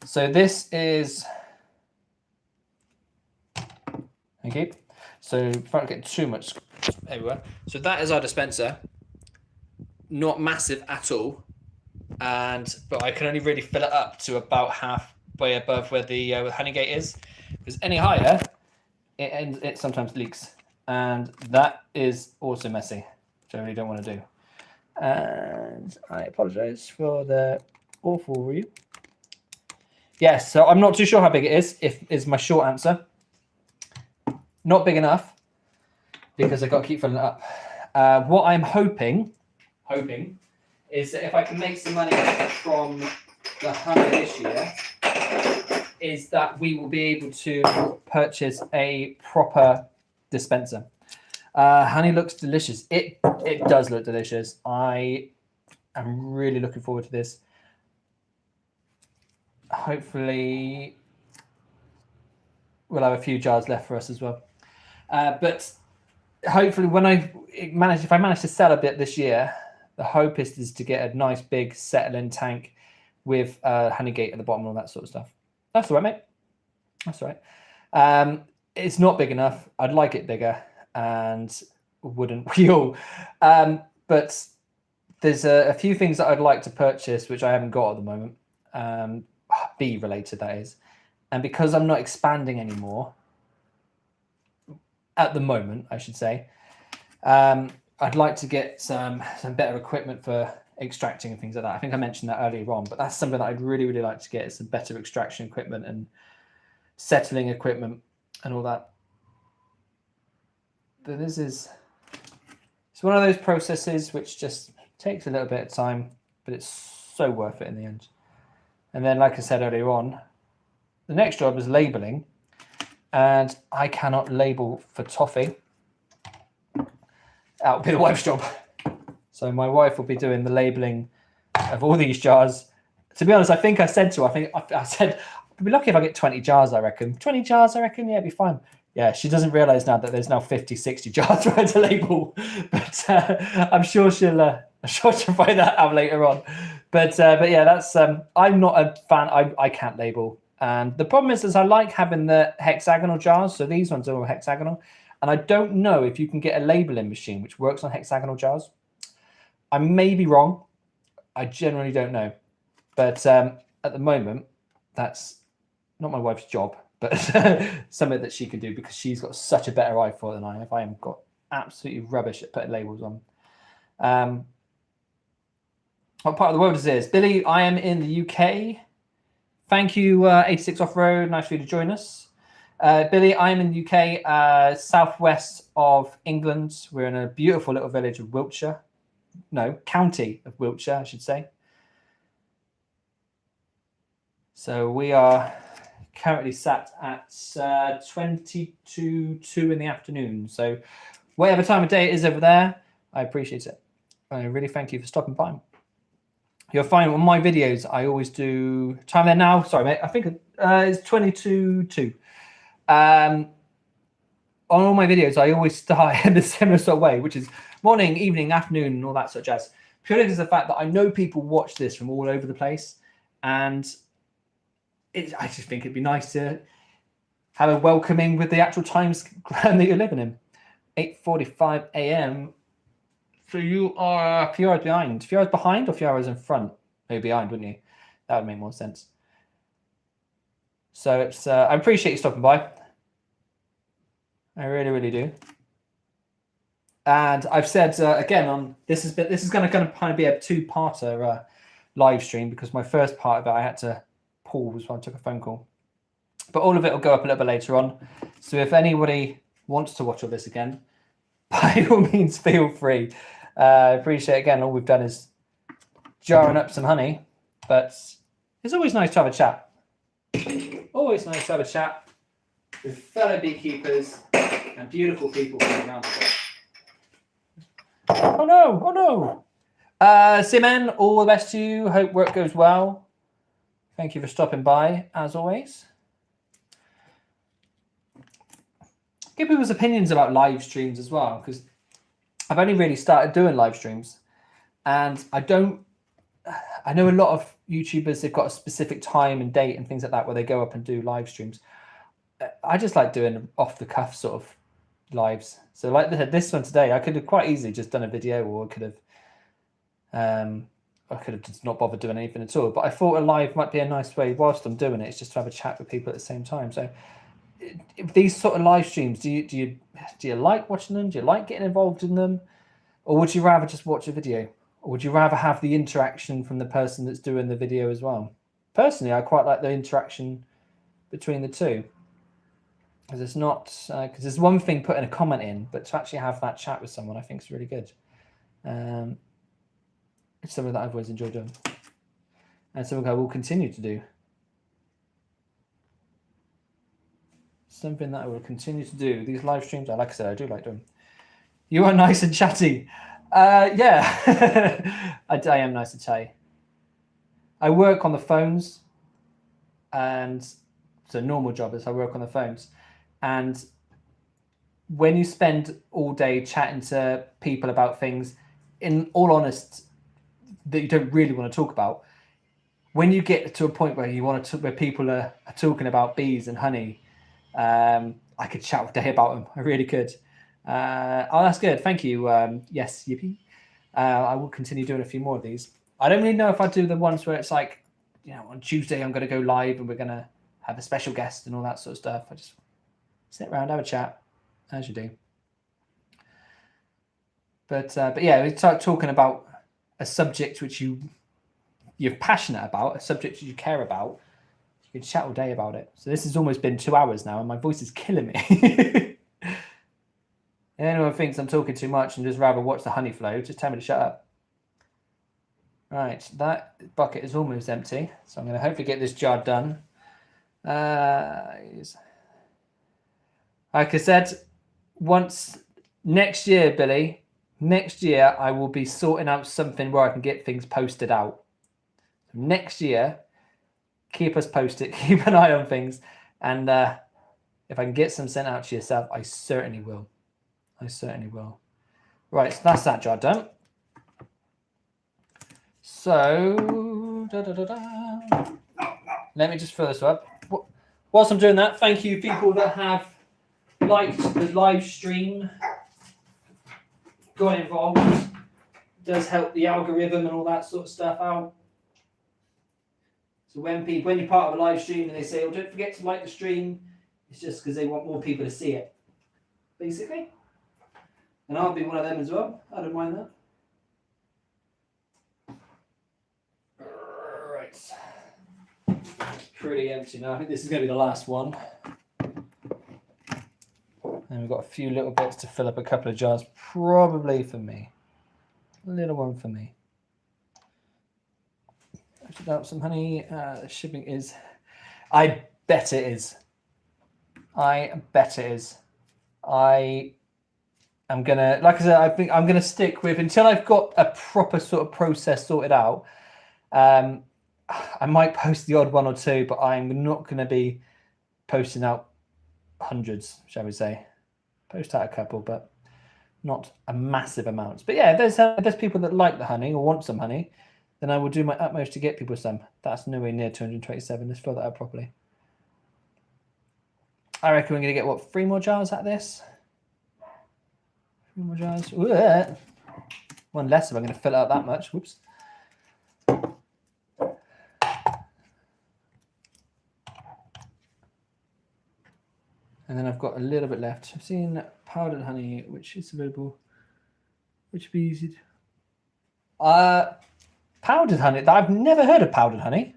So this is, thank you. So if I don't get too much everywhere. So that is our dispenser. Not massive at all. But I can only really fill it up to about halfway above where the honey gate is. Because any higher, it sometimes leaks. And that is also messy, which I really don't want to do. And I apologize for the awful review. Yes, so I'm not too sure how big it is my short answer. Not big enough, because I've got to keep filling it up. What I'm hoping is that if I can make some money from the honey this year, is that we will be able to purchase a proper dispenser. Honey looks delicious. It does look delicious. I am really looking forward to this. Hopefully we'll have a few jars left for us as well. But hopefully if I manage to sell a bit this year, the hope is to get a nice big settle-in tank with honey gate at the bottom and all that sort of stuff. That's all right, mate. That's all right. It's not big enough. I'd like it bigger, and wouldn't we all? But there's a few things that I'd like to purchase, which I haven't got at the moment. Bee related, that is. And because I'm not expanding anymore, at the moment, I should say, I'd like to get some better equipment for extracting and things like that. I think I mentioned that earlier on, but that's something that I'd really, really like to get, is some better extraction equipment and settling equipment and all that. But it's one of those processes which just takes a little bit of time, but it's so worth it in the end. And then, like I said earlier on, the next job is labeling, and I cannot label for toffee. That'll be the wife's job. So my wife will be doing the labeling of all these jars. To be honest, I said I'd be lucky if I get 20 jars, I reckon. 20 jars, I reckon, yeah, it'd be fine. Yeah, she doesn't realize now that there's now 50, 60 jars for her to label, but I'm sure she'll find that out later on. But yeah, that's I'm not a fan. I can't label, and the problem is I like having the hexagonal jars. So these ones are all hexagonal, and I don't know if you can get a labeling machine which works on hexagonal jars. I may be wrong. I generally don't know, but at the moment, that's not my wife's job, but something that she can do because she's got such a better eye for it than I have. I am got absolutely rubbish at putting labels on. What part of the world is this? Billy, I am in the UK. Thank you, 86 Off-Road. Nice for you to join us. Billy, I am in the UK, southwest of England. We're in a beautiful little village of Wiltshire. No, county of Wiltshire, I should say. So we are currently sat at 22:02 in the afternoon. So whatever time of day it is over there, I appreciate it. I really thank you for stopping by. You'll find on my videos, I always do time there now. Sorry, mate. I think it's 22:02. On all my videos, I always start in a similar sort of way, which is morning, evening, afternoon, and all that sort of jazz. Purely because of the fact that I know people watch this from all over the place, and I just think it'd be nice to have a welcoming with the actual times that you're living in. 8:45 a.m. So you are a few hours behind. A few hours behind or a few hours in front? Maybe behind, wouldn't you? That would make more sense. So it's I appreciate you stopping by. I really, really do. And I've said again on this is going to kind of be a two-parter live stream because my first part of it I had to pause when I took a phone call. But all of it will go up a little bit later on. So if anybody wants to watch all this again, by all means, feel free. I appreciate again. All we've done is jarring up some honey, but it's always nice to have a chat. Always nice to have a chat with fellow beekeepers and beautiful people from around the world. Oh no! Oh no! Simen, all the best to you. Hope work goes well. Thank you for stopping by, as always. Give people's opinions about live streams as well, because I've only really started doing live streams, and I know a lot of YouTubers, they've got a specific time and date and things like that where they go up and do live streams. I just like doing off the cuff sort of lives. So like this one today, I could have quite easily just done a video, or I could have just not bothered doing anything at all. But I thought a live might be a nice way whilst I'm doing it. It's just to have a chat with people at the same time. So these sort of live streams, do you like watching them? Do you like getting involved in them? Or would you rather just watch a video? Or would you rather have the interaction from the person that's doing the video as well? Personally, I quite like the interaction between the two. Because it's not, because there's one thing putting a comment in, but to actually have that chat with someone, I think is really good. It's something that I've always enjoyed doing. And something I will continue to do. Something that I will continue to do. These live streams, like I said, I do like doing. You are nice and chatty. Yeah, I am nice and chatty. I work on the phones, and so normal job is I work on the phones. And when you spend all day chatting to people about things, in all honest, that you don't really want to talk about, when you get to a point where you want to, where people are talking about bees and honey, I could chat all day about them. I really could. Oh, that's good. Thank you. Yes, yippee. I will continue doing a few more of these. I don't really know if I do the ones where it's like, on Tuesday I'm going to go live and we're going to have a special guest and all that sort of stuff. I just sit around, have a chat, as you do. But yeah, we start talking about a subject which you're passionate about, a subject that you care about. You can chat all day about it. So this has almost been 2 hours now, and my voice is killing me. Anyone thinks I'm talking too much and just rather watch the honey flow, just tell me to shut up. Right, that bucket is almost empty, so I'm going to hopefully get this jar done. Like I said, once next year, Billy, next year I will be sorting out something where I can get things posted out. Next year, keep us posted, keep an eye on things, and If I can get some sent out to yourself, I certainly will. I certainly will. Right, so that's that jar done. So, let me just fill this up. Whilst I'm doing that, thank you people that have liked the live stream, got involved. It does help the algorithm and all that sort of stuff out. So when you're part of a live stream and they say, "Oh, don't forget to like the stream," it's just because they want more people to see it, basically. And I'll be one of them as well. I don't mind that. Right. Pretty empty now. I think this is going to be the last one. And we've got a few little bits to fill up a couple of jars, probably for me. A little one for me. I should have some honey. The shipping is... I bet it is. I bet it is. I am going to... Like I said, I think I'm going to stick with... Until I've got a proper sort of process sorted out, I might post the odd one or two, but I'm not going to be posting out hundreds, shall we say. Post out a couple, but not a massive amounts. But yeah, if there's people that like the honey or want some honey, then I will do my utmost to get people some. That's nowhere near 227. Let's fill that out properly. I reckon we're going to get, what, 3 more jars out of this? 3 more jars. Ooh, one less if I'm going to fill out that much. Whoops. And then I've got a little bit left. I've seen powdered honey, which is available. Which be easy. Powdered honey. I've never heard of powdered honey.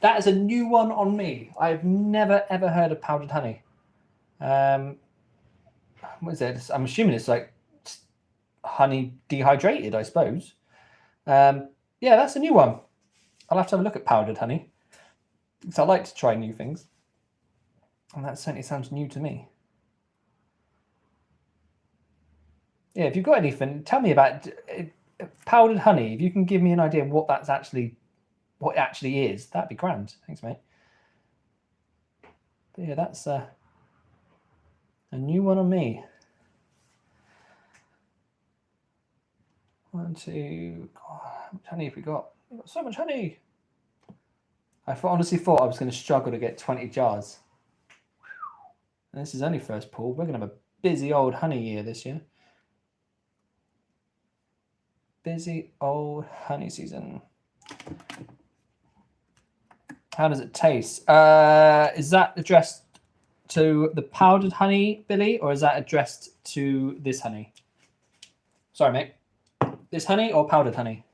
That is a new one on me. I've never ever heard of powdered honey. What is it? I'm assuming it's like honey dehydrated, I suppose. Yeah, that's a new one. I'll have to have a look at powdered honey. Because I like to try new things. And that certainly sounds new to me. Yeah, if you've got anything, tell me about powdered honey. If you can give me an idea of what it actually is, that'd be grand. Thanks, mate. But yeah, that's a new one on me. 1, 2, God, how much honey have we got? We've got so much honey. I honestly thought I was going to struggle to get 20 jars. And this is only first pull. We're going to have a busy old honey year this year. Busy old honey season. How does it taste? Is that addressed to the powdered honey, Billy, or is that addressed to this honey? Sorry, mate. This honey or powdered honey?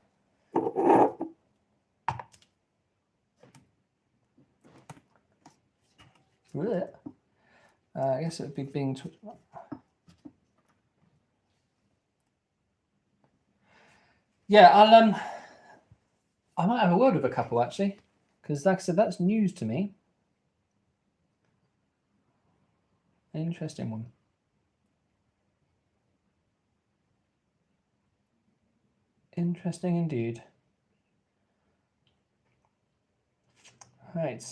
I guess it would be being... Yeah, I might have a word with a couple, actually. Because like I said, that's news to me. An interesting one. Interesting indeed. Right.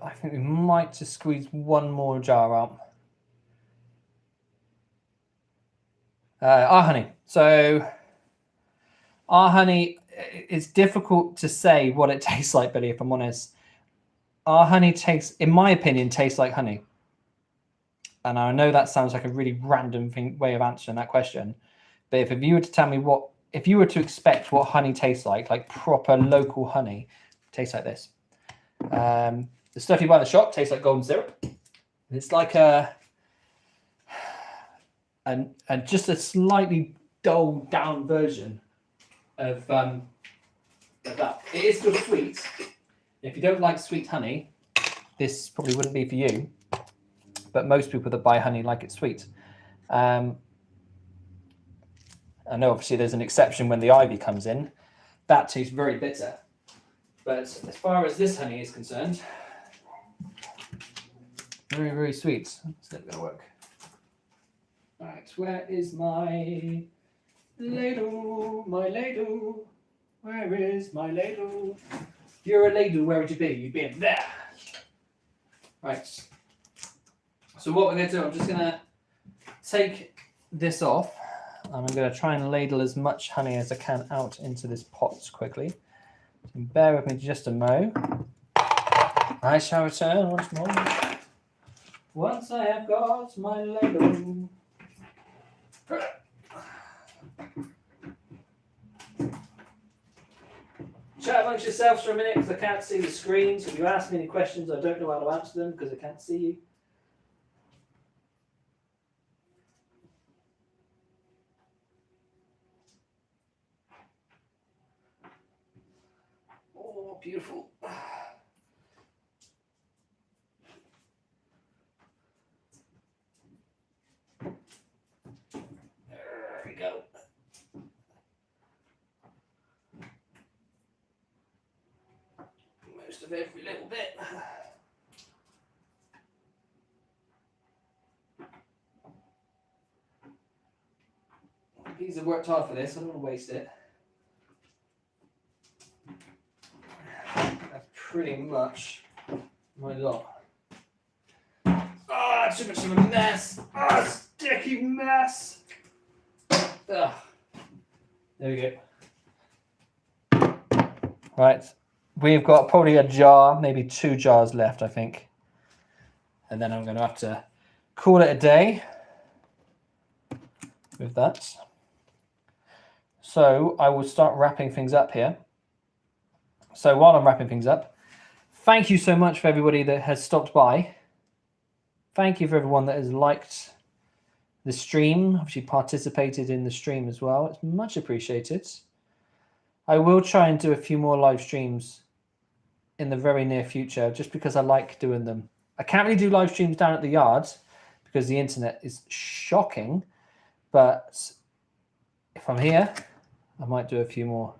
I think we might just squeeze one more jar out. Our honey. So our honey, it's difficult to say what it tastes like, Billy, if I'm honest. Our honey tastes, in my opinion, tastes like honey. And I know that sounds like a really random way of answering that question. But if you were to tell me if you were to expect what honey tastes like proper local honey, it tastes like this. The stuff you buy in the shop tastes like golden syrup. It's like just a slightly dulled down version of that. It is still sweet. If you don't like sweet honey, this probably wouldn't be for you. But most people that buy honey like it sweet. I know obviously there's an exception when the ivy comes in. That tastes very bitter. But as far as this honey is concerned, very, very sweet. It's never going to work. Right, where is my ladle? My ladle. Where is my ladle? If you're a ladle, where would you be? You'd be in there. Right. So what we're going to do, I'm just going to take this off. I'm going to try and ladle as much honey as I can out into this pot quickly. So bear with me just a mo. I shall return once more. Once I have got my ladle. Chat amongst yourselves for a minute because I can't see the screen. So if you ask me any questions, I don't know how to answer them because I can't see you. Oh, beautiful. There we go. Most of every little bit. Bees have worked hard for this, I don't want to waste it. That's pretty much my lot. Ah, too much of a mess. Ah, sticky mess. Ugh. There we go. Right, we've got probably a jar, maybe 2 jars left, I think. And then I'm going to have to call it a day with that. So I will start wrapping things up here. So while I'm wrapping things up, thank you so much for everybody that has stopped by. Thank you for everyone that has liked the stream, actually participated in the stream as well. It's much appreciated. I will try and do a few more live streams in the very near future, just because I like doing them. I can't really do live streams down at the yards because the internet is shocking, but if I'm here, I might do a few more.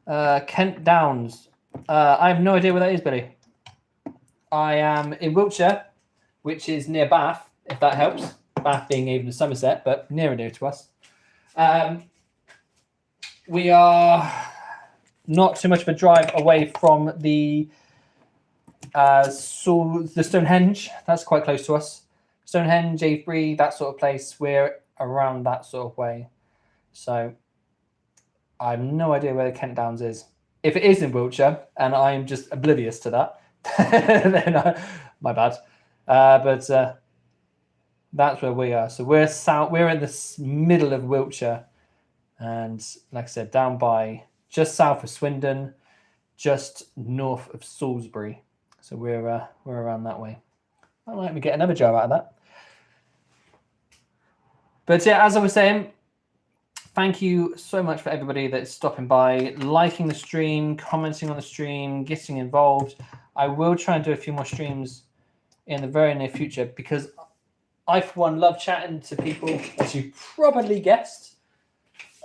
Kent Downs. I have no idea where that is, Billy. I am in Wiltshire, which is near Bath, if that helps. Bath being even Somerset, but near and dear to us. We are not too much of a drive away from the Stonehenge. That's quite close to us. Stonehenge, Avebury, that sort of place. We're around that sort of way. So I have no idea where Kent Downs is. If it is in Wiltshire and I'm just oblivious to that, then my bad. But that's where we are. So we're south. We're in the middle of Wiltshire, and like I said, down by just south of Swindon, just north of Salisbury. So we're around that way. I'll let me get another jar out of that. But yeah, as I was saying, thank you so much for everybody that's stopping by, liking the stream, commenting on the stream, getting involved. I will try and do a few more streams in the very near future because I, for one, love chatting to people, as you probably guessed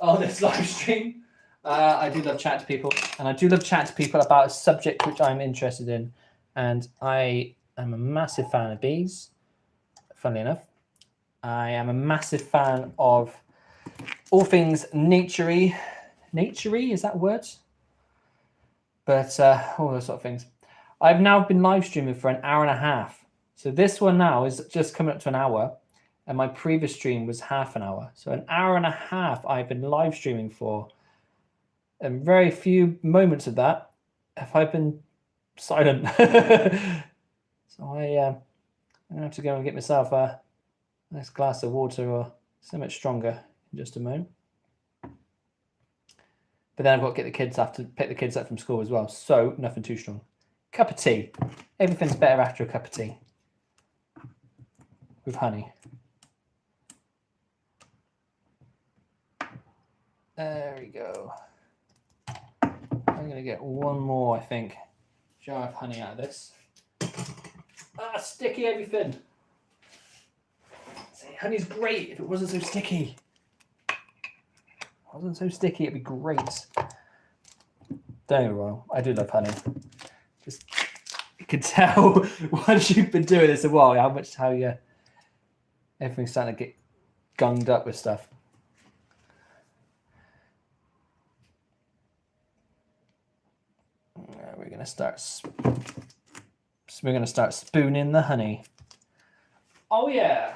on this live stream. I do love chatting to people, and I do love chatting to people about a subject which I'm interested in. And I am a massive fan of bees, funnily enough. I am a massive fan of all things naturey. Naturey, is that a word? But all those sort of things. I've now been live streaming for an hour and a half. So this one now is just coming up to an hour, and my previous stream was half an hour. So an hour and a half I've been live streaming for, and very few moments of that have I been silent. So I'm gonna have to go and get myself a nice glass of water or something stronger in just a moment. But then I've got to get the kids, have to pick the kids up from school as well. So nothing too strong. Cup of tea. Everything's better after a cup of tea with honey. There we go. I'm gonna get one more, I think, jar of honey out of this. Ah, sticky everything. See, honey's great if it wasn't so sticky. If it wasn't so sticky, it'd be great. Don't get me wrong, I do love honey. Just you can tell once you've been doing this a while how everything's starting to get gunged up with stuff. we're going to start spooning the honey. Oh yeah.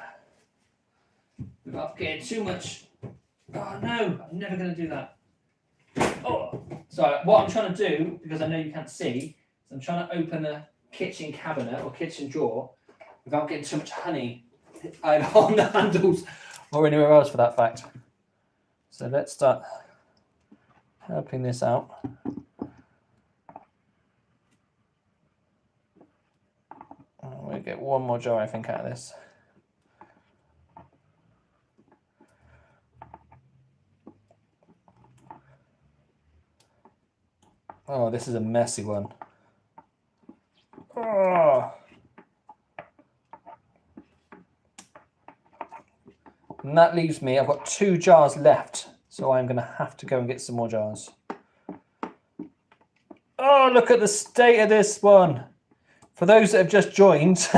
Without getting too much. Oh no, I'm never going to do that. Oh, so what I'm trying to do, because I know you can't see, is I'm trying to open the kitchen cabinet or kitchen drawer without getting too much honey either on the handles or anywhere else for that fact. So let's start helping this out. We'll get one more jar, I think, out of this. Oh, this is a messy one. Oh. And that leaves me, I've got 2 jars left, so I'm going to have to go and get some more jars. Oh, look at the state of this one. For those that have just joined,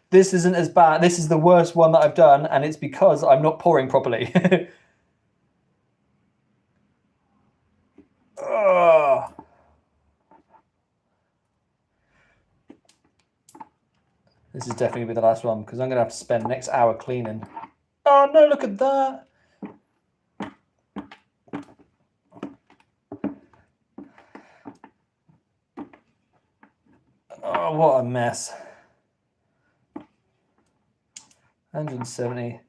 this isn't as bad. This is the worst one that I've done, and it's because I'm not pouring properly. Oh. This is definitely going to be the last one, because I'm going to have to spend the next hour cleaning. Oh no, look at that. Oh, what a mess. 170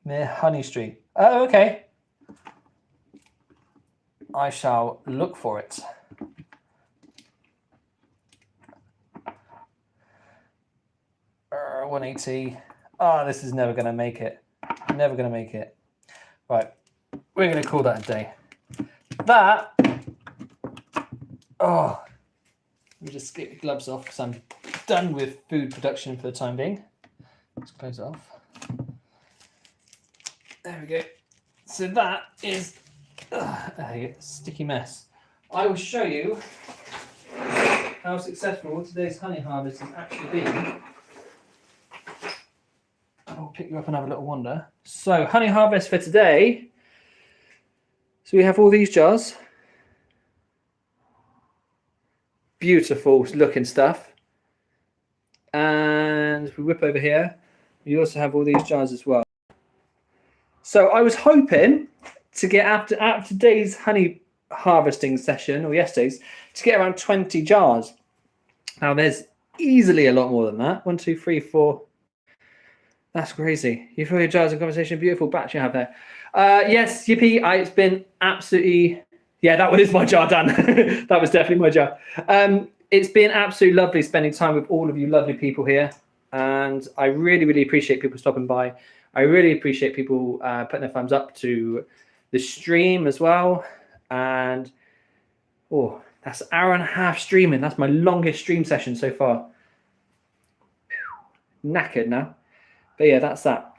near Honey Street. Oh, okay. I shall look for it. Uh, 180. Oh, this is never going to make it. Never going to make it. Right. We're going to call that a day. That. Oh. Let me just get the gloves off because I'm done with food production for the time being. Let's close it off. There we go. So that is a sticky mess. I will show you how successful today's honey harvest has actually been. I'll pick you up and have a little wander. So, honey harvest for today. So we have all these jars. Beautiful looking stuff. And we whip over here. We also have all these jars as well. So I was hoping to get after today's honey harvesting session, or yesterday's, to get around 20 jars. Now there's easily a lot more than that. 1, 2, 3, 4. That's crazy. You fill your jars in conversation. Beautiful batch you have there. Yes, yippee. It's been absolutely... Yeah, that one is my jar, Dan. That was definitely my jar. It's been absolutely lovely spending time with all of you lovely people here. And I really, really appreciate people stopping by. I really appreciate people putting their thumbs up to the stream as well. And, oh, that's an hour and a half streaming. That's my longest stream session so far. Knackered now. But yeah, that's that.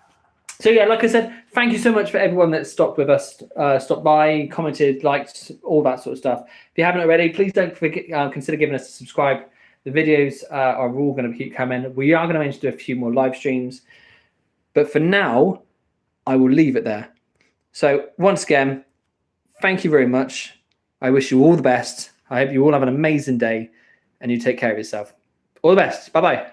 So yeah, like I said, thank you so much for everyone that stopped with us, stopped by, commented, liked, all that sort of stuff. If you haven't already, please don't forget, consider giving us a subscribe. The videos are all going to keep coming. We are going to manage to do a few more live streams. But for now, I will leave it there. So once again, thank you very much. I wish you all the best. I hope you all have an amazing day and you take care of yourself. All the best. Bye-bye.